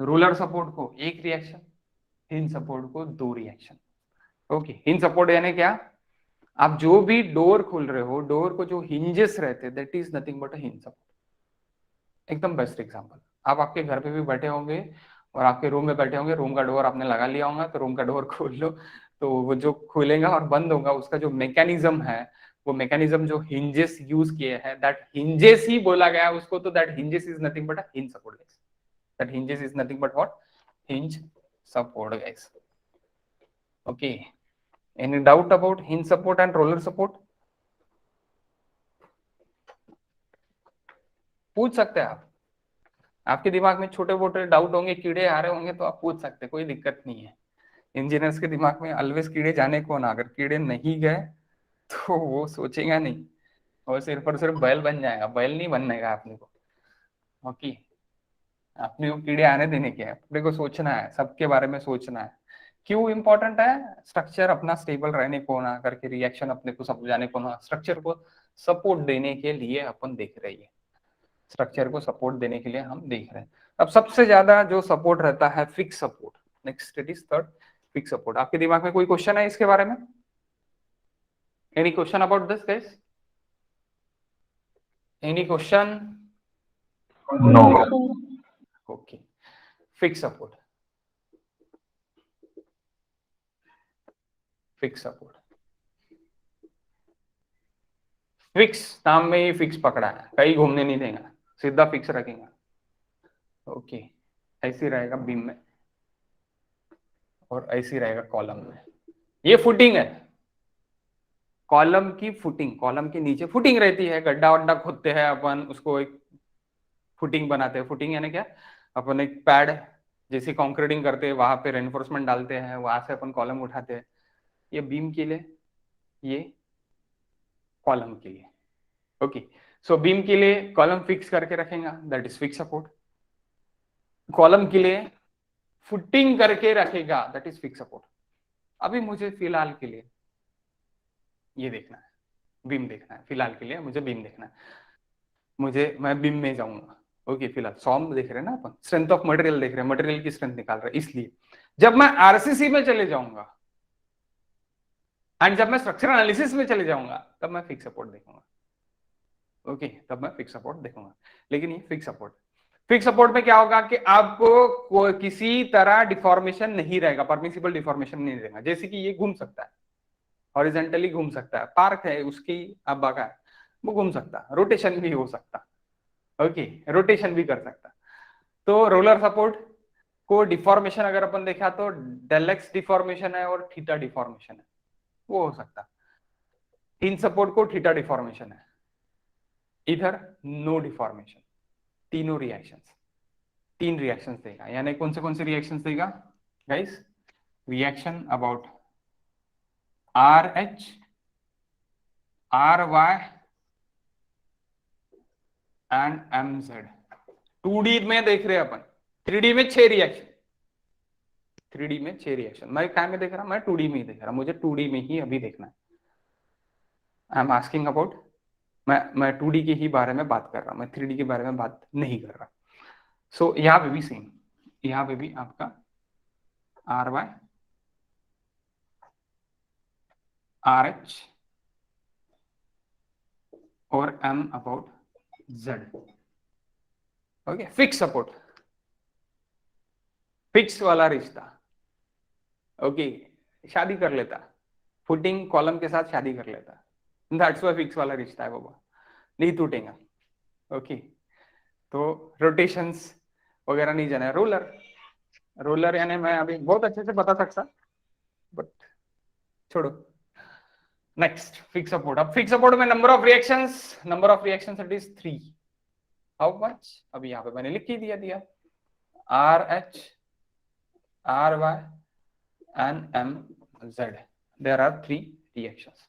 Roller support को एक रिएक्शन, हिंज सपोर्ट को दो रिएक्शन। ओके, हिंज सपोर्ट यानी क्या? आप जो भी डोर खोल रहे हो, डोर को जो हिंजेस रहते, that is nothing but a hinge support. एकदम बेस्ट एग्जांपल, आप आपके घर पे भी बैठे होंगे और आपके रूम में बैठे होंगे, रूम का डोर आपने लगा लिया होगा, तो रूम का डोर खोल लो, तो वो जो खुलेगा और बंद होगा उसका जो मैकेनिज्म है, वो मैकेनिज्म जो हिंजेस यूज किए हैं, दैट हिंजेस ही बोला गया है उसको, तो that hinges is nothing but a hinge support guys. That hinges is nothing but what? Hinge support guys. Okay, any doubt about hinge support and roller support? पूछ सकते हैं आप, आपके दिमाग में छोटे मोटे डाउट होंगे, कीड़े आ रहे होंगे, तो आप पूछ सकते हैं, कोई दिक्कत नहीं है। इंजीनियर्स के दिमाग में ऑलवेज कीड़े जाने को ना, अगर कीड़े नहीं गए तो वो सोचेगा नहीं, वो सिर्फ और सिर्फ बैल बन जाएगा, बैल नहीं बनने का अपने को। ओके, अपने को कीड़े आने देने के, अपने को सोचना है, सबके बारे में सोचना है। क्यों इंपॉर्टेंट है? स्ट्रक्चर अपना स्टेबल रहने को ना, करके रिएक्शन अपने को समझाने को ना, स्ट्रक्चर को सपोर्ट देने के लिए अपन देख रहे हैं, स्ट्रक्चर को सपोर्ट देने के लिए हम देख रहे हैं। अब सबसे ज्यादा जो सपोर्ट रहता है fix support. Next it is third, fix support. आपके दिमाग में कोई क्वेश्चन है इसके बारे में? Any question about this guys? Any question? No. Okay, fix support, fix support, fix नाम में ही फिक्स पकड़ा है, कहीं घूमने नहीं देगा, सीधा फिक्स रखेगा। ओके, ऐसी रहेगा बीम में और ऐसी रहेगा कॉलम में। ये फुटिंग है, कॉलम की फुटिंग, कॉलम के नीचे फुटिंग रहती है, गड्ढा वड्ढा खोदते हैं अपन, उसको एक फुटिंग बनाते हैं। फुटिंग यानी क्या? अपन एक पैड जैसी कंक्रीटिंग करते हैं, वहां पे रेनफोर्समेंट डालते हैं, वहां से अपन कॉलम उठाते हैं। ये बीम के लिए, ये कॉलम के लिए। ओके, सो बीम के लिए कॉलम फिक्स करके रखेगा, that is fix support. Column के लिए फुटिंग करके रखेगा, दैट इज फिक्स सपोर्ट। अभी मुझे फिलहाल के लिए ये देखना है, बीम देखना है, फिलहाल के लिए मुझे बीम देखना है, मैं बीम में जाऊंगा। ओके, फिलहाल सॉम देख रहे हैं ना अपन, स्ट्रेंथ ऑफ मटेरियल देख रहे हैं, मटेरियल की स्ट्रेंथ निकाल रहे हैं। इसलिए जब मैं आरसीसी में चले जाऊंगा एंड जब मैं स्ट्रक्चरल एनालिसिस में चले जाऊंगा, तब मैं फिक्स सपोर्ट देखूंगा। ओके, तब मैं फिक्स सपोर्ट देखूंगा। लेकिन ये फिक्स सपोर्ट, फिक्स सपोर्ट में क्या होगा कि आपको किसी तरह डिफॉर्मेशन नहीं रहेगा, परमिसिबल डिफॉर्मेशन नहीं रहेगा। जैसे कि ये घूम सकता है, हॉरिजॉन्टली घूम सकता है, पार्क है उसकी अब बागा, वो घूम सकता है, रोटेशन भी हो सकता, ओके, रोटेशन भी कर सकता। तो रोलर सपोर्ट को डिफॉर्मेशन अगर अपन देखा तो डेल एक्स डिफॉर्मेशन है और थीटा डिफॉर्मेशन है, वो हो सकता। हिंज सपोर्ट को थीटा डिफॉर्मेशन है, इधर नो डिफॉर्मेशन। तीनों रिएक्शंस, तीन रिएक्शंस देगा, यानी कौन से रिएक्शंस देगा guys? Reaction about R H, R Y and M Z. 2D में देख रहे हैं अपन, 3D में 6 रिएक्शन, 3D में 6 रिएक्शन। मैं क्या में देख रहा हूं? मैं 2D में ही देख रहा हूं, मुझे 2D में ही अभी देखना है। आई एम आस्किंग अबाउट, मैं 2D के ही बारे में बात कर रहा हूं, मैं 3D के बारे में बात नहीं कर रहा। सो यहाँ पे भी सेम, यहाँ पे भी आपका आर वाई, आर एच और am about Z. Okay, fix support, fix वाला रिश्ता। ओके, शादी कर लेता, फुटिंग कॉलम के साथ शादी कर लेता, दैट्स व्हाई फिक्स वाला रिश्ता है बाबा, नहीं टूटेगा। ओके, तो रोटेशंस वगैरह नहीं जाना है। रोलर, रोलर यानी मैं अभी बहुत अच्छे से बता सकता, बट छोड़ो। Next, fix support. अब फिक्स सपोर्ट में number of reactions it is 3। How much? अभी यहाँ पे मैंने लिख ही दिया R H, R Y and M Z, there are 3 reactions.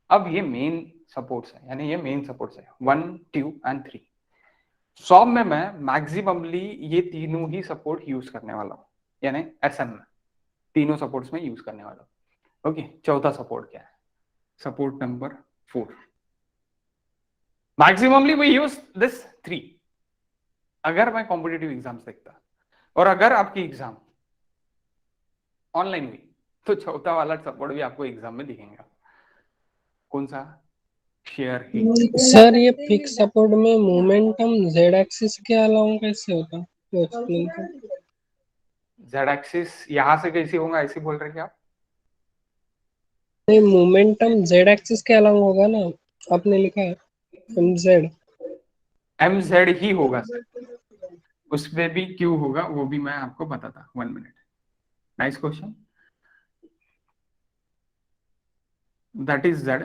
अब ये मेन सपोर्ट्स है, यानी ये मेन सपोर्ट्स है 1, 2 एंड 3। सॉम में मैं मैक्सिममली ये तीनों ही सपोर्ट यूज करने वाला हूं, यानी एसएम में तीनों सपोर्ट्स में यूज करने वाला हूं। ओके, चौथा सपोर्ट क्या है? Support number 4। Maximally we use this 3 अगर मैं कॉम्पिटिटिव एग्जाम्स देखता, और अगर आपकी एग्जाम ऑनलाइन हुई तो चौथा वाला सपोर्ट भी आपको एग्जाम में दिखेगा। कौन सा? Share hinge. सर ये फिक्स सपोर्ट में मोमेंटम जेड एक्सिस के अलावा कैसे होता है, तो एक्सप्लेन कर। जेड एक्सिस यहां से कैसे होगा, ऐसे बोल रहे हैं क्या आप? नहीं, मोमेंटम जेड एक्सिस के अलावा होगा ना, आपने लिखा है mz। एम जेड ही होगा सर, उसमें भी क्यू होगा, वो भी मैं आपको बताता। 1 minute. Nice question. That is Z,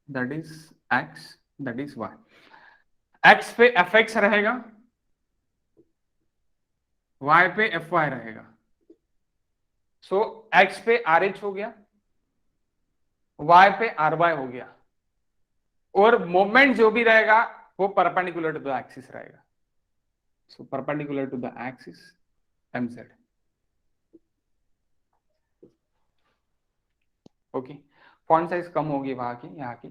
that is X, that is Y. X पे एफ एक्स रहेगा, वाई पे एफ वाई रहेगा। सो एक्स पे आर एच हो गया, वाई पे आर वाई हो गया, और मोमेंट जो भी रहेगा वो परपेंडिकुलर टू द एक्सिस रहेगा। So perpendicular to the axis M Z. Okay, font size कम होगी वहां की, यहाँ की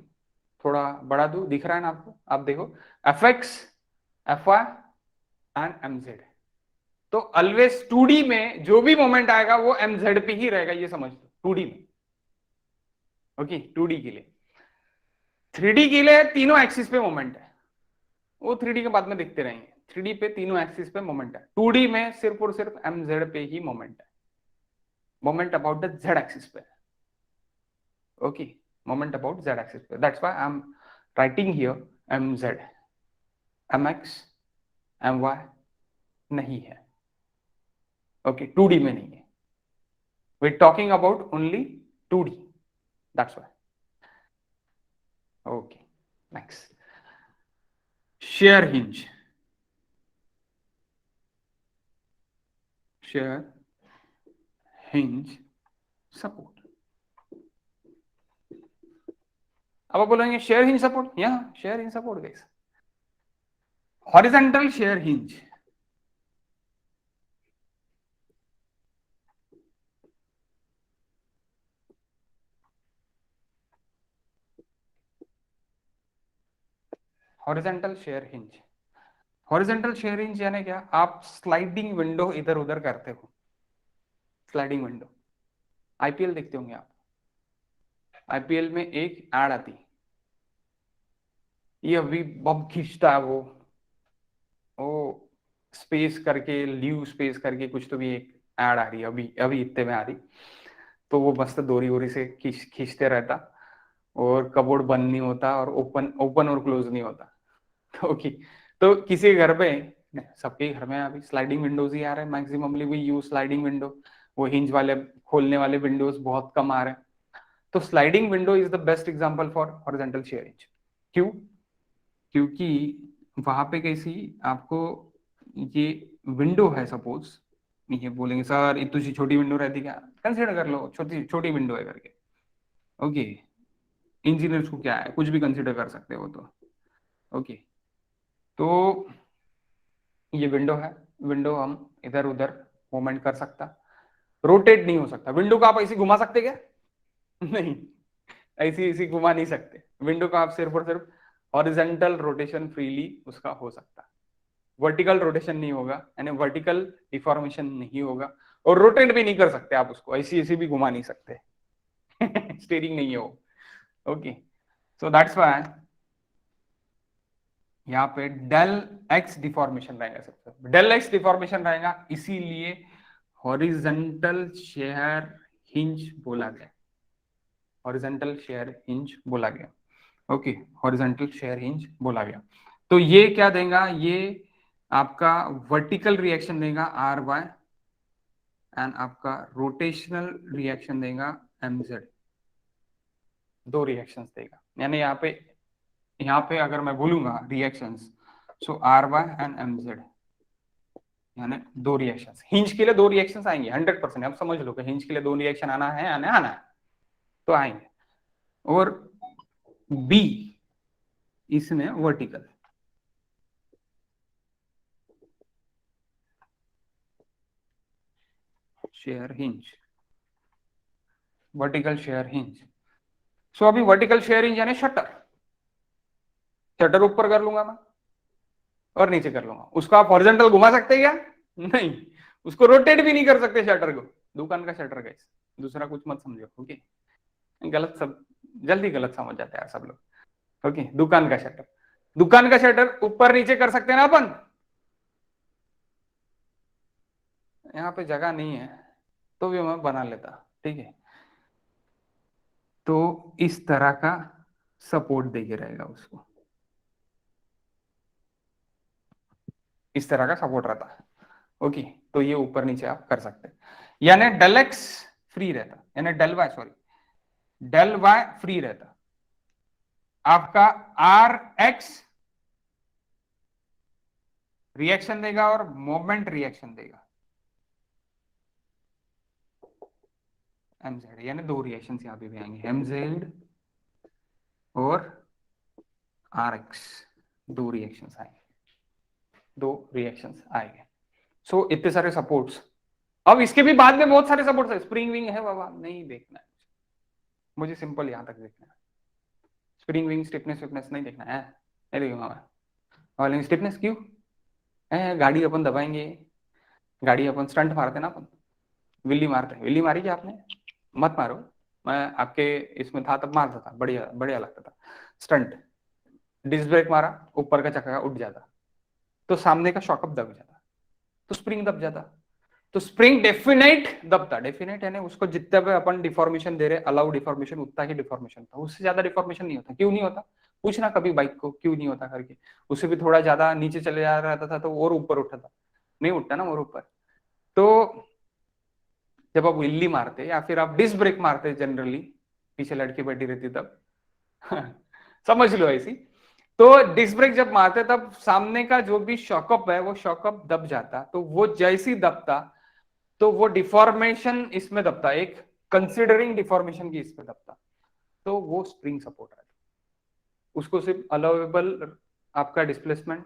थोड़ा बढ़ा दू, दिख रहा है ना आपको? आप देखो, F X, F Y and M Z. तो ऑलवेज 2D में जो भी मोमेंट आएगा वो एम जेड पे ही रहेगा, ये समझ लो 2D में। ओके, 2D के लिए। 3D के लिए तीनों एक्सिस पे मोमेंट है, वो 3D के बाद में देखते रहेंगे। 3D पे तीनों एक्सिस पे मोमेंट है, 2D में सिर्फ और सिर्फ एम जेड पे ही मोमेंट है, moment about the Z axis पे। Okay, moment about Z axis पे, that's why I am writing here M Z. M X, M Y नहीं है। ओके, 2D में नहीं है, we talking about only 2D, that's why. Okay, next, shear hinge. Shear hinge support. अब आप बोलेंगे शेयर हिंज सपोर्ट, यहां shear hinge support guys, horizontal shear hinge. Horizontal shear hinge, horizontal shear hinge यानी क्या? आप स्लाइडिंग विंडो इधर उधर करते हो, स्लाइडिंग विंडो। आईपीएल देखते होंगे आप, आईपीएल में एक एड आती, ये अभी बब खींचता है वो स्पेस करके, लीव स्पेस करके कुछ तो भी एक ऐड आ रही है, अभी अभी इतने में आ रही। तो वो मस्त दोरी वोरी से खींचते रहता, और कबोर्ड बंद नहीं होता, और ओपन ओपन और क्लोज नहीं होता। तो ओके, तो किसी के घर पे, सबके घर में अभी स्लाइडिंग विंडोज ही आ रहे हैं, maximally we use sliding window. वो हिंज वाले खोलने वाले विंडोज बहुत कम आ रहे हैं। तो sliding window is the best example for horizontal shear hinge. क्यों? क्योंकि वहां पे कैसी आपको, ये विंडो है सपोज, ये बोलेंगे सर इतनी सी छोटी विंडो रहती क्या, कंसीडर कर लो छोटी छोटी विंडो है करके। ओके, इंजीनियर्स को क्या है, कुछ भी कंसीडर कर सकते हो तो। ओके, तो ये विंडो है, विंडो हम इधर उधर मूवमेंट कर सकता, रोटेट नहीं हो सकता। विंडो को आप ऐसे घुमा सकते क्या? नहीं, ऐसी ऐसी घुमा नहीं सकते विंडो को आप, सिर्फ और सिर्फ हॉरिजॉन्टल रोटेशन फ्रीली उसका हो सकता, वर्टिकल रोटेशन नहीं होगा, यानी वर्टिकल डिफॉर्मेशन नहीं होगा, और रोटेट भी नहीं कर सकते आप उसको, ऐसी ऐसी भी घुमा नहीं सकते। स्टीयरिंग नहीं है वो। ओके, सो दैट्स व्हाई यहाँ पे डेल एक्स डिफॉर्मेशन रहेगा, सबसे डेल एक्स डिफॉर्मेशन रहेगा, इसीलिए हॉरिजॉन्टल शेयर हिंज बोला गया, हॉरिजॉन्टल शेयर हिंज बोला गया। ओके, हॉरिजॉन्टल शेयर हिंज बोला गया। तो ये क्या देगा, ये आपका वर्टिकल रिएक्शन देगा आर वाई, एंड आपका रोटेशनल रिएक्शन देगा एम जेड। दो रिएक्शंस देगा, यानी यहाँ पे अगर मैं बोलूंगा reactions, so R Y and M Z, यानी दो रिएक्शंस। हिंज के लिए दो रिएक्शंस आएंगे 100%। अब समझ लो कि हिंज के लिए दो रिएक्शन आना है, आना है तो आएंगे। और बी इसमें vertical, shear hinge, vertical shear hinge. So अभी वर्टिकल शेयर हिंज यानी शटर, शटर ऊपर कर लूंगा मैं और नीचे कर लूंगा, उसको आप हॉरिजॉन्टल घुमा सकते हैं क्या? नहीं, उसको रोटेट भी नहीं कर सकते शटर को, दुकान का शटर का, दूसरा कुछ मत समझो। ओके, गलत सब जल्दी गलत समझ जाते हैं यार सब लोग। ओके, दुकान का शटर, दुकान का शटर ऊपर नीचे कर सकते हैं ना अपन, यहाँ पे जगह नहीं है तो भी मैं बना लेता, ठीक है। तो इस तरह का सपोर्ट देके रहेगा उसको, इस तरह का सपोर्ट रहता है। ओके, तो ये ऊपर नीचे आप कर सकते हैं, यानी डेल एक्स फ्री रहता, यानी del Y, sorry del Y free रहता, आपका आर एक्स रिएक्शन देगा और मोमेंट रिएक्शन देगा, एमजेड, यानी दो रिएक्शन यहाँ पे भी आएंगे, एमजेड और आर एक्स, दो रिएक्शंस आएंगे, दो रिएक्शंस आएंगे। सो इतने सारे सपोर्ट्स। अब इसके भी बाद में बहुत सारे सपोर्ट्स है, स्प्रिंग विंग है बाबा, नहीं देखना है मुझे, सिंपल यहां तक देखना है, स्प्रिंग विंग स्टिफनेस विफनेस नहीं देखना है, नहीं देखूंगा मैं। और स्टिफनेस क्यों है, गाड़ी अपन दबाएंगे, गाड़ी अपन स्टंट मारते ना, अपन विल्ली मारते हैं, विल्ली मारी क्या आपने, मत मारो, मैं आपके इसमें था तब मारता था, बढ़िया बढ़िया लगता था स्टंट। डिस्क ब्रेक मारा, ऊपर का चक्का उठ जाता, तो सामने का शॉकअप दब जाता, तो स्प्रिंग दब जाता, तो स्प्रिंग डेफिनेट दबता, डेफिनेट यानी उसको जितने पे अपन डिफॉर्मेशन दे रहे, अलाउ डिफॉर्मेशन उतना ही डिफॉर्मेशन था, उससे ज्यादा डिफॉर्मेशन नहीं होता। क्यों नहीं होता, पूछना कभी बाइक को क्यों नहीं होता करके, उससे भी थोड़ा ज्यादा नीचे चले जा रहा था तो और ऊपर उठा था, नहीं उठता ना और ऊपर। तो जब आप विल्ली मारते या फिर आप डिस्क ब्रेक मारते जनरली, पीछे लड़की बैठी रहती तब समझ लो ऐसी, तो डिस्क ब्रेक जब मारते तब सामने का जो भी शॉकअप है वो शॉकअप दब जाता, तो वो जैसी दबता तो वो डिफॉर्मेशन इसमें दबता, एक कंसिडरिंग डिफॉर्मेशन की इसमें दबता, तो वो स्प्रिंग सपोर्ट रहता, उसको सिर्फ अलाउेबल आपका डिस्प्लेसमेंट,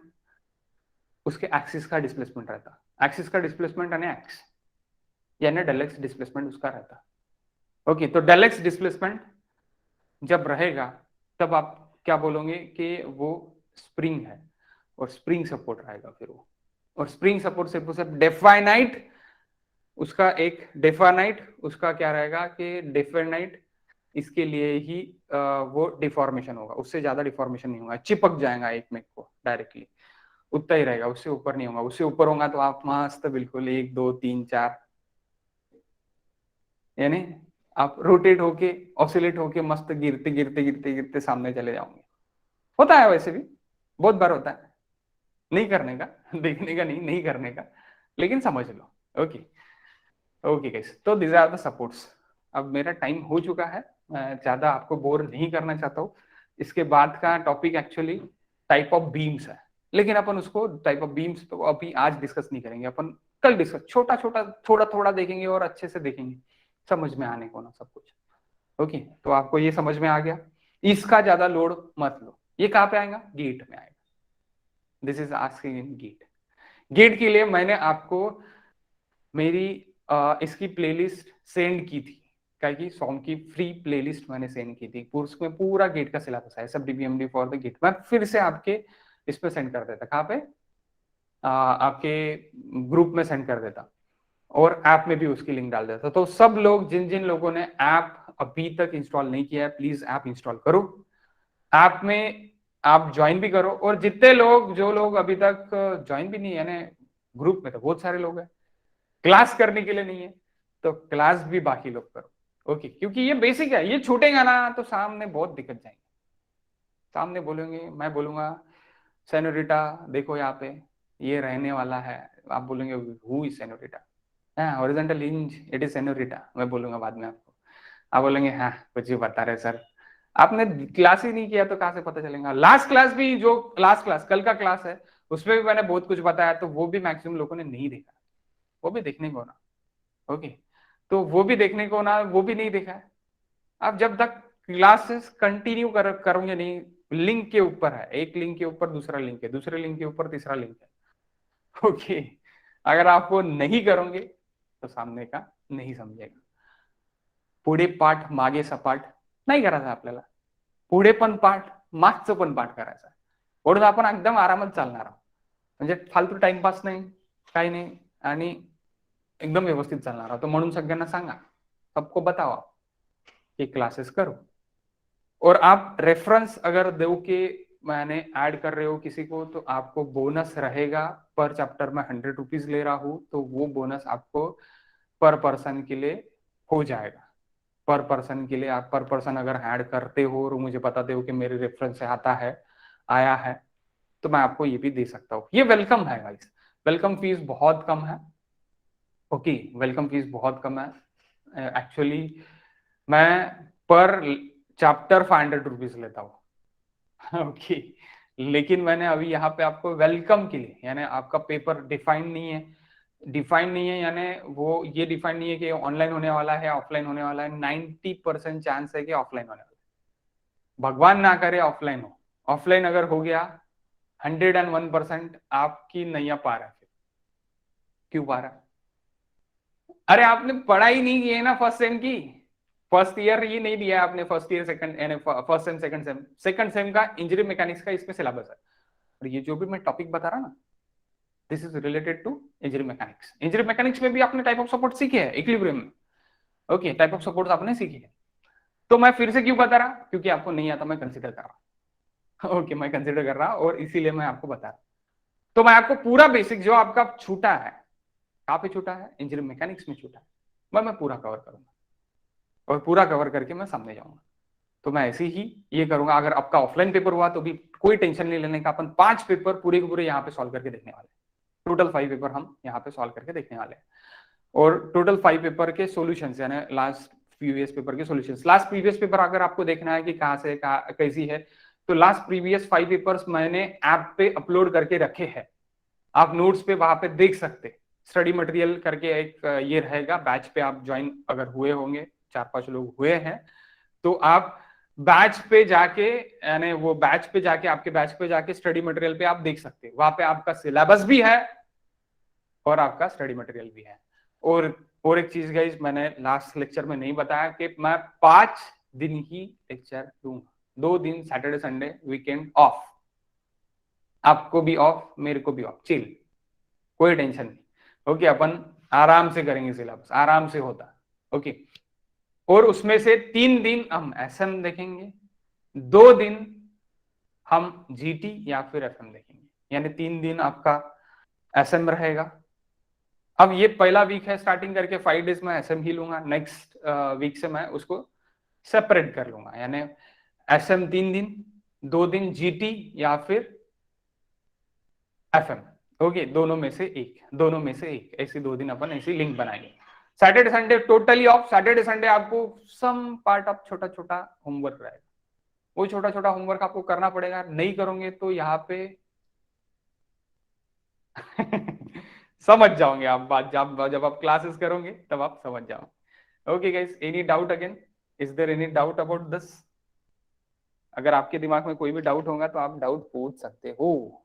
उसके एक्सिस का डिस्प्लेसमेंट रहता, एक्सिस का डिस्प्लेसमेंट यानी एक्स, यानी डेल एक्स डिस्प्लेसमेंट उसका रहता। ओके, तो डेल एक्स डिस्प्लेसमेंट जब रहेगा तब आप क्या बोलोगे कि वो स्प्रिंग है, और स्प्रिंग सपोर्ट रहेगा फिर वो, और स्प्रिंग सपोर्ट सिर्फ डेफाइनाइट, उसका एक डेफाइनाइट उसका क्या रहेगा कि डेफाइनाइट इसके लिए ही वो डिफॉर्मेशन होगा, उससे ज्यादा डिफॉर्मेशन नहीं होगा, चिपक जाएगा एक में को डायरेक्टली, उतना ही रहेगा, उससे ऊपर नहीं होगा, उससे ऊपर होगा तो आप मस्त बिल्कुल 1 2 3 4, यानी आप रोटेट होके ऑसिलेट होके मस्त गिरते गिरते गिरते गिरते सामने चले जाओगे। होता है वैसे भी, बहुत बार होता है, नहीं करने का देखने का नहीं, नहीं करने का, लेकिन समझ लो। ओके ओके गाइस, तो दिस आर द सपोर्ट्स। अब मेरा टाइम हो चुका है, मैं ज्यादा आपको बोर नहीं करना चाहता हूँ। इसके बाद का topic actually type of beams है, लेकिन अपन उसको टाइप ऑफ बीम्स तो अभी आज डिस्कस नहीं करेंगे, अपन कल डिस्कस, छोटा छोटा थोड़ा थोड़ा देखेंगे और अच्छे से देखेंगे, समझ में आने को ना सब कुछ। ओके, तो आपको ये समझ में आ गया, इसका ज्यादा लोड मत लो। ये कहाँ पे आएगा, गेट में आएगा, this is asking in gate. Gate के लिए मैंने आपको मेरी इसकी प्लेलिस्ट सेंड की थी, क्या कि सॉन्ग की फ्री प्लेलिस्ट मैंने सेंड की थी, उसमें पूरा गेट का सिलेबस है, सब डीबीएमडी फॉर द गेट, मैं फिर से आपके इस पे सेंड कर देता, कहाँ पे आपके ग्रुप में सेंड कर देता, और ऐप में भी उसकी लिंक डाल देता। तो सब लोग, जिन जिन लोगों ने ऐप अभी तक इंस्टॉल नहीं किया है, प्लीज ऐप इंस्टॉल करो, ऐप में आप ज्वाइन भी करो, और जितने लोग, जो लोग अभी तक ज्वाइन भी नहीं है, यानी ग्रुप में तो बहुत सारे लोग हैं, क्लास करने के लिए नहीं है, तो क्लास भी बाकी लोग करो। ओके, क्योंकि ये बेसिक है, ये छूटेगा ना तो सामने बहुत दिक्कत जाएंगे, सामने बोलेंगे, मैं बोलूंगा सेनोरिटा देखो यहाँ पे ये रहने वाला है, आप बोलेंगे हु इज सेनोरिटा, हाँ horizontal hinge it is senorita, मैं बोलूंगा बाद में आपको, आप बोलेंगे हाँ कुछ ही बता रहे सर, आपने क्लास ही नहीं किया तो कहाँ से पता चलेगा। लास्ट क्लास भी, जो लास्ट क्लास कल का क्लास है उसमें भी मैंने बहुत कुछ बताया, तो वो भी मैक्सिमम लोगों ने नहीं देखा, वो भी देखने को ना। ओके, तो वो भी देखने को ना, वो भी नहीं देखा है। आप जब तक क्लासेस कंटिन्यू करोगे नहीं, लिंक के ऊपर है, एक लिंक के ऊपर दूसरा लिंक है, दूसरे लिंक के ऊपर तीसरा लिंक है। ओके, अगर आप वो नहीं करोगे तो सामने का नहीं समझेगा। पुढे पाठ मागे सपाट नाही करायचा आपल्याला, पुढे पण पाठ मागचं पण पाठ करायचा, म्हणून आपण एकदम आरामात चालणार आहोत, म्हणजे फालतू टाइमपास नाही, काही नाही, आणि एकदम व्यवस्थित चालणार आहोत। म्हणून सगळ्यांना सांगा, सबको बताओ कि क्लासेस करो, और आप रेफरेंस अगर दो के मैंने ऐड कर रहे हो किसी को तो आपको बोनस रहेगा। पर चैप्टर में 100 रुपीज ले रहा हूं तो वो बोनस आपको पर पर्सन के लिए हो जाएगा। पर पर्सन के लिए आप पर पर्सन अगर ऐड करते हो और मुझे बताते हो कि मेरे रेफरेंस से आता है आया है तो मैं आपको ये भी दे सकता हूँ। ये वेलकम है गाइस, वेलकम फीस बहुत कम है। ओके, वेलकम फीस बहुत कम है। एक्चुअली मैं पर चैप्टर 500 रुपीज लेता हूँ। ओके, लेकिन मैंने अभी यहाँ पे आपको वेलकम के लिए, यानी आपका पेपर डिफाइन नहीं है, डिफाइन नहीं है यानी वो ये डिफाइन नहीं है कि ऑनलाइन होने वाला है ऑफलाइन होने वाला है। 90% चांस है कि ऑफलाइन होने वाला है, भगवान ना करे ऑफलाइन हो। ऑफलाइन अगर हो गया 101% आपकी नैया पार है। क्यों पार है? अरे आपने पढ़ाई नहीं की है ना फर्स्ट सेम की, फर्स्ट ईयर ये नहीं दिया है आपने, first year second first sem second same का इंजीनियरिंग मैकेनिक्स का इसमें सिलेबस है। और ये जो भी मैं टॉपिक बता रहा ना this is related to engineering mechanics. Engineering mechanics में भी आपने टाइप ऑफ सपोर्ट सीखे है इक्विलिब्रियम में। ओके, टाइप ऑफ सपोर्ट आपने सीखी है। तो मैं फिर से क्यों बता रहा, क्योंकि आपको नहीं आता, मैं कंसिडर कर रहा। ओके, मैं कंसिडर कर रहा और इसीलिए मैं आपको बता रहा। तो मैं आपको पूरा बेसिक जो आपका छूटा है, कहाँ पे छूटा है, इंजीनियरिंग मैकेनिक्स में छूटा है, मैं पूरा कवर करूंगा और पूरा कवर करके मैं सामने जाऊंगा। तो मैं ऐसे ही ये करूंगा। अगर आपका ऑफलाइन पेपर हुआ तो भी कोई टेंशन नहीं लेने का, अपन 5 पेपर पूरे के पूरे यहाँ पे सॉल्व करके देखने वाले। टोटल 5 पेपर हम यहाँ पे सॉल्व करके देखने वाले हैं और टोटल 5 पेपर के सॉल्यूशंस यानी लास्ट प्रीवियस पेपर के सॉल्यूशंस। लास्ट प्रीवियस पेपर अगर आपको देखना है कि कहाँ से कैसी है तो लास्ट प्रीवियस 5 पेपर्स मैंने ऐप पे अपलोड करके रखे हैं, आप नोट्स पे वहां पे देख सकते। स्टडी मटेरियल करके एक ये रहेगा, बैच पे आप ज्वाइन अगर हुए होंगे, 4-5 लोग हुए हैं तो आप बैच पे जाके यानी वो बैच पे जाके आपके बैच पे जाके स्टडी मटेरियल पे आप देख सकते हैं। वहां पे आपका सिलेबस भी है और आपका स्टडी मटेरियल भी है। और एक चीज गाइस मैंने लास्ट लेक्चर में नहीं बताया कि मैं 5 दिन ही लेक्चर दूंगा, 2 दिन सैटरडे संडे वीकेंड ऑफ, आपको भी ऑफ मेरे को भी ऑफ, चिल, कोई टेंशन नहीं। ओके, अपन आराम से करेंगे, सिलेबस आराम से होता। ओके, और उसमें से 3 दिन हम एसएम देखेंगे, 2 दिन हम जीटी या फिर एफएम देखेंगे, यानी 3 दिन आपका एसएम रहेगा। अब ये पहला वीक है, स्टार्टिंग करके 5 डेज में एसएम ही लूंगा, नेक्स्ट वीक से मैं उसको सेपरेट कर लूंगा, यानी एसएम 3 दिन, 2 दिन जीटी या फिर एफएम। ओके, दोनों में से एक ऐसे 2 दिन अपन ऐसी लिंक बनाएंगे। Saturday Sunday totally off. Saturday Sunday आपको सम पार्ट ऑफ छोटा छोटा होमवर्क रहेगा, वो छोटा छोटा होमवर्क आपको करना पड़ेगा, नहीं करोगे तो यहाँ पे समझ जाओगे आप बात, जब आप क्लासेस करोगे तब आप समझ जाओगे। Okay guys, any doubt again, is there any doubt about this? अगर आपके दिमाग में कोई भी डाउट होगा तो आप डाउट पूछ सकते हो।